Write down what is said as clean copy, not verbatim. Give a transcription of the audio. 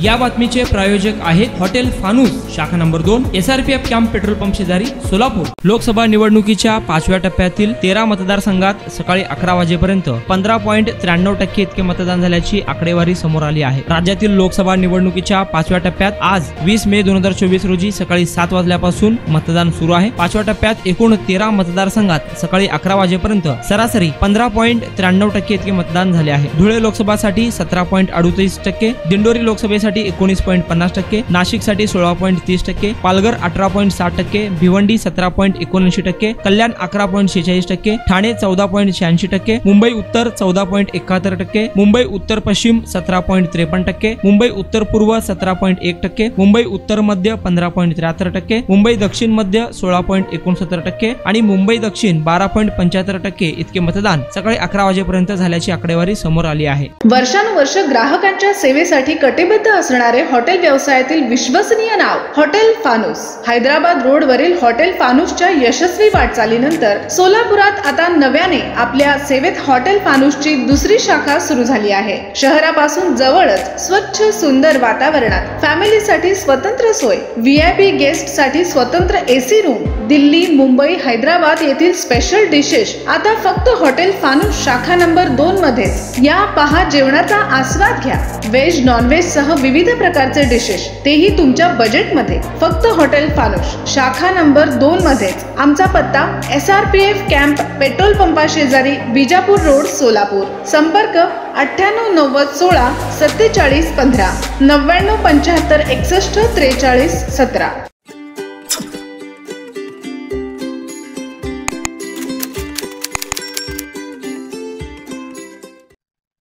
या बातमीचे प्रायोजक आहेत हॉटेल फानूस, शाखा number 2, SRPF camp petrol pump शेजारी, सोलापूर। लोकसभा निवडणुकीच्या 5व्या टप्प्यातील 13 मतदारसंघात सकाळी 11 वाजेपर्यंत 15.93% इतके मतदान झाल्याची आकडेवारी समोर आली आहे। राज्यातील लोकसभा निवडणुकीच्या 5व्या टप्प्यात आज 20 मे 2024 रोजी सकाळी 7 वाजल्यापासून मतदान सुरू आहे। 5व्या टप्प्यात एकूण 13 मतदारसंघात सकाळी 11 वाजेपर्यंत सरासरी 15.93% इतके मतदान झाले आहे। धुळे लोकसभासाठी 17.38%, दिंडोरी लोकसभेसाठी 19.50%, नाशिक साठी 16.30%, पालघर 18.60%, भिवंडी 17.79%, कल्याण 11.46%, ठाणे 14.86%, मुंबई उत्तर 14.71%, मुंबई उत्तर पश्चिम 17.53%, मुंबई उत्तर पूर्व 17.1%, मुंबई उत्तर मध्य 15.73%, मुंबई दक्षिण मध्य 16.69% आणि मुंबई दक्षिण 12.75% इतके मतदान सकाळी 11 वाजेपर्यंत झाल्याची आकडेवारी समोर आली आहे। वर्षानुवर्ष ग्राहकांच्या सेवेसाठी कटिबद्ध असणारे हॉटेल व्यवसायातील विश्वसनीय नाव हॉटेल फानूस। हैदराबाद रोड वरील हॉटेल फानूसच्या यशस्वी वाटचालीनंतर सोलापुरात आता नव्याने आपल्या सेवेत हॉटेल फानूसची दुसरी शाखा सुरू झाली आहे। शहरापासून जवळच स्वच्छ सुंदर वातावरणात फॅमिलीसाठी स्वतंत्र सोय, VIP गेस्ट साठी स्वतंत्र AC रूम, दिल्ली, मुंबई, हैदराबाद येथील स्पेशल डिशेस आता फक्त हॉटेल फानूस शाखा नंबर 2 मध्ये। या पहा जेवणाचा आस्वाद घ्या। व्हेज नॉन व्हेज सह विविध प्रकारचे डिशेस, तेही तुमच्या बजेट मध्ये। फक्त हॉटेल फानूस शाखा नंबर 2 मध्ये। आमचा पत्ता SRPF कॅम्प पेट्रोल पंपा शेजारी, विजापूर रोड, सोलापूर। संपर्क 98 90 16 47 15 99 75 61 43 17।